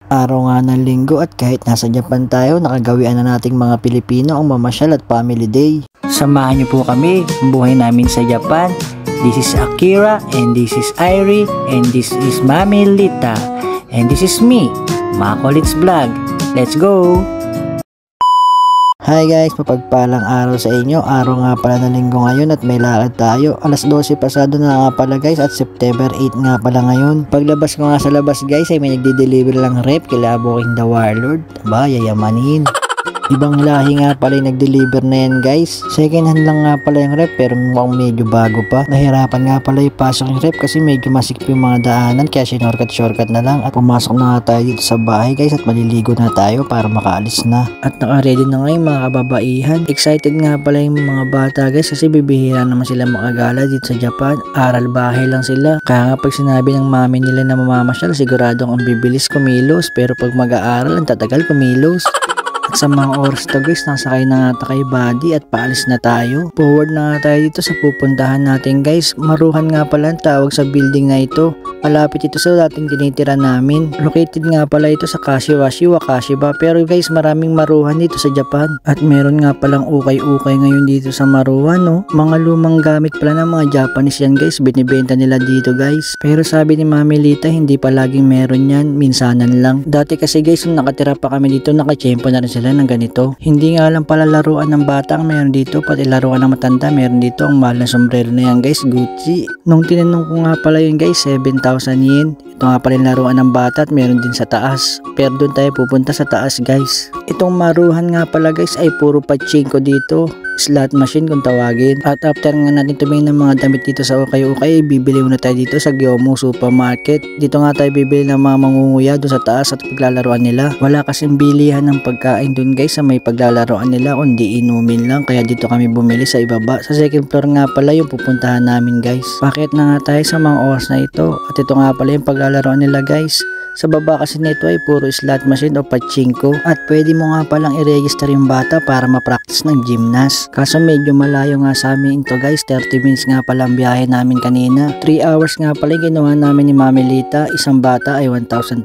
Araw nga ng linggo at kahit nasa Japan tayo, nakagawian na nating mga Pilipino ang mamasyal at family day. Samahan niyo po kami, buhay namin sa Japan. This is Akira and this is Irie and this is Mami Lita. And this is me, Makolits Vlog. Let's go! Hi guys, mapagpalang araw sa inyo. Araw nga pala ng linggo ngayon at may lakad tayo. Alas 12 pasado na nga pala guys at September 8 nga pala ngayon. Paglabas ko nga sa labas guys ay may nagde-deliver lang rep kila Boking the Warlord. Ba, yayamanin. Ibang lahi nga pala yung nag-deliver na yan guys. Second hand lang nga pala yung rep pero mukhang medyo bago pa. Nahirapan nga pala ipasok yung rep kasi medyo masikip yung mga daanan kaya shortcut na lang. At pumasok na nga tayo dito sa bahay guys at maliligo na tayo para makaalis na. At naka-ready na nga yung mga kababaihan. Excited nga pala yung mga bata guys kasi bibihira naman sila makagala dito sa Japan. Aral bahay lang sila. Kaya nga pag sinabi ng mami nila na mamamasyal siguradong ang bibilis kumilos. Pero pag mag-aaral ang tatagal kumilos. At sa mga oras to guys, nasakay na nga kay Buddy at paalis na tayo. Forward na nga tayo dito sa pupuntahan natin guys. Maruhan nga pala ang tawag sa building na ito. Malapit ito sa dating tinitira namin. Located nga pala ito sa Kashiwashi, Wakashiba. Pero guys, maraming maruhan dito sa Japan. At meron nga palang ukay-ukay ngayon dito sa maruhan, no? Mga lumang gamit pala ng mga Japanese yan guys. Binibenta nila dito guys. Pero sabi ni Mami Lita, hindi pa laging meron yan. Minsanan lang. Dati kasi guys, nung nakatira pa kami dito, nakachempo na rin sila ng ganito. Hindi nga lang pala laruan ng bata ang meron dito, pati laruan ng matanda meron dito. Ang mahal na sombrero na yan guys, Gucci. Nung tinanong ko nga pala yun guys, 7,000 yen. Ito nga pala yung laruan ng bata at meron din sa taas. Pero doon tayo pupunta sa taas guys. Itong maruhan nga pala guys ay puro pachinko dito. Slot machine kung tawagin. At after nga natin tumingin ng mga damit dito sa ukay-ukay, bibili muna tayo dito sa Gyomu Supermarket. Dito nga tayo bibili ng mga mangunguya doon sa taas at paglalaroan nila. Wala kasing bilihan ng pagkain doon guys sa may paglalaroan nila, kundi inumin lang. Kaya dito kami bumili sa ibaba. Sa second floor nga pala yung pupuntahan namin guys. Bakit na nga tayo sa mga oras na ito? At ito nga pala yung paglalaroan nila guys. Sa baba kasi nito ay puro slot machine o pachinko at pwede mo nga palang i-register yung bata para ma-practice ng gymnast. Kaso medyo malayo nga sa amin ito guys, 30 minutes nga pala ang biyahe namin kanina. 3 hours nga pala yung ginawa namin ni Mami Lita. Isang bata ay 1,200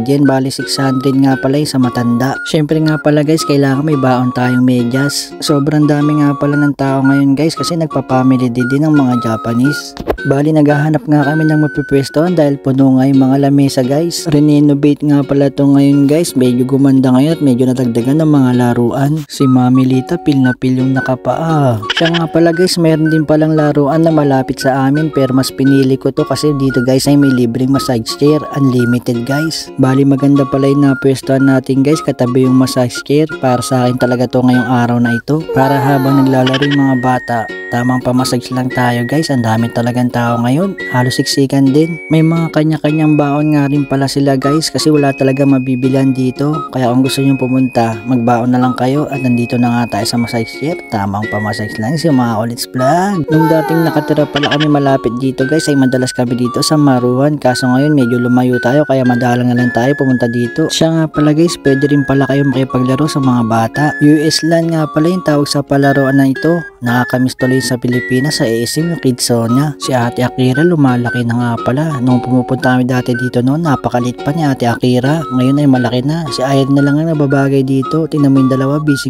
yen, bali 600 nga pala yung sa matanda. Syempre nga pala guys, kailangan may baon tayong medyas. Sobrang dami nga pala ng tao ngayon guys kasi nagpa-family day din ng mga Japanese. Bali naghahanap nga kami ng mapipwestohan dahil puno nga yung mga lamesa guys. Renovate nga pala to ngayon guys, medyo gumanda ngayon at medyo nadagdagan ng mga laruan. Si Mami Lita pil na pil yung nakapaa. Siya nga pala guys, meron din palang laruan na malapit sa amin pero mas pinili ko to kasi dito guys ay may libreng massage chair, unlimited guys. Bali maganda pala yung napwestohan natin guys, katabi yung massage chair. Para sa akin talaga to ngayong araw na ito. Para habang naglalaro yung mga bata, tamang pamassage lang tayo guys. Ang dami talagang tao ngayon, halos siksikan din. May mga kanya-kanyang baon nga rin pala sila guys kasi wala talaga mabibilihan dito. Kaya kung gusto nyo pumunta, magbaon na lang kayo. At nandito na nga tayo sa massage chair. Tamang pamassage lang si Makolits Vlog. Nung dating nakatira pala kami malapit dito guys ay madalas kami dito sa maruhan. Kaso ngayon medyo lumayo tayo kaya madalang na lang tayo pumunta dito. Siya nga pala guys, pwede rin pala kayo makipaglaro sa mga bata. US LAN nga pala yung tawag sa palaroan na ito. Nakakamiss tuloy sa Pilipinas sa ASM yung Kidsonia. Si Ate Akira lumalaki na nga pala. Nung pumupunta kami dati dito noon, napakalit pa ni Ate Akira. Ngayon ay malaki na. Si Iron na lang ang nababagay dito. Tingnan mo yung dalawa, busy.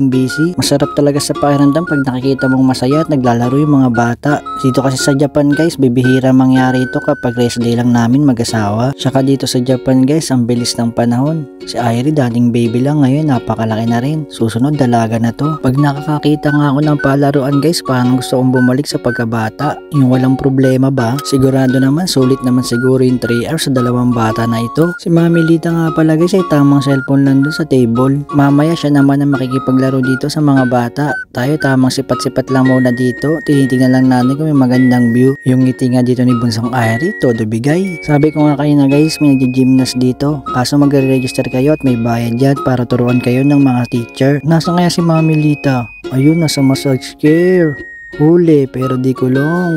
Masarap talaga sa pakiramdam pag nakikita mong masaya at naglalaro yung mga bata. Dito kasi sa Japan guys, bibihira mangyari ito kapag rest day lang namin mag-asawa. Saka dito sa Japan guys, ang bilis ng panahon. Si Irie dating baby lang, ngayon napakalaki na rin. Susunod dalaga na to. Pag nakakakita nga ako ng palaruan guys, parang gusto kong bumalik sa pagkabata. Yung walang problema ba? Sigurado naman, sulit naman siguro yung 3 hours sa dalawang bata na ito. Si Mami Lita nga pala guys ay tamang cellphone lang doon sa table. Mamaya siya naman ang makikipaglaro dito sa mga bata. Tayo tamang sipat-sipat lang muna dito. Tinitingnan lang natin kung may magandang view. Yung ngiti nga dito ni Bunsong Irie, todo bigay. Sabi ko nga kayo na guys, may nag-gymnast dito. Kaso magre-register kayo at may bayad dyan para turuan kayo ng mga teacher. Nasa kaya si Mami Lita? Ayun, nasa massage chair. Huli pero di kulong.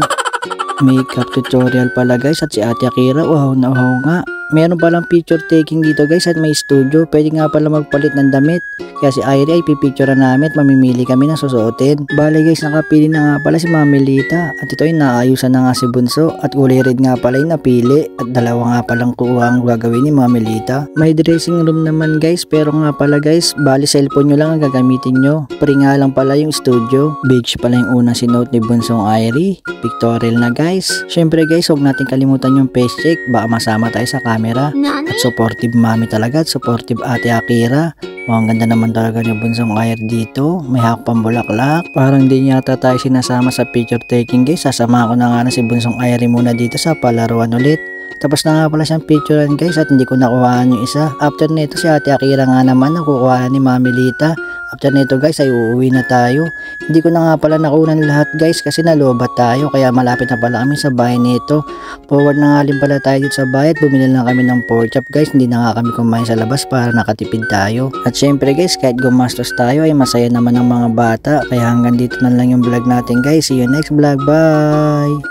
Makeup tutorial pala guys at si Ate Akira, uhaw na uhaw nga. Meron palang picture taking dito guys at may studio. Pwede nga pala magpalit ng damit. Kaya si Irie ay pipicturean namin at mamimili kami ng susuotin. Bale guys, nakapili na nga pala si Mami Lita. At ito ay naayusan na nga si Bunso. At kulay red nga pala yung napili. At dalawa nga palang kuha ang gagawin ni Mami Lita. May dressing room naman guys. Pero nga pala guys, bali cellphone nyo lang ang gagamitin nyo. Free nga lang pala yung studio. Beige pala yung unang sinuot ni Bunsong Irie. Pictorial na guys. Syempre guys, huwag natin kalimutan yung face check. Baka masama tayo sa camera. At supportive mami talaga at supportive ate Akira. Ang ganda naman talaga ni Bunsong Irie dito. May hawak pang bulaklak. Parang di yata tayo sinasama sa picture taking guys. Sasama ko na nga na si Bunsong Irie muna dito sa palaruan ulit. Tapos na nga pala siyang picturean guys at hindi ko nakuhaan yung isa. After nito si ate Akira nga naman nakukuha ni Mami Lita. After nito guys ay uuwi na tayo. Hindi ko na nga pala nakunan lahat guys kasi nalobat tayo. Kaya malapit na pala kami sa bahay nito. Forward na nga rin pala tayo dito sa bahay at bumili lang kami ng pork chop guys. Hindi na nga kami kumain sa labas para nakatipid tayo. At syempre guys, kahit gumastos tayo ay masaya naman ang mga bata. Kaya hanggang dito na lang yung vlog natin guys. See you next vlog. Bye!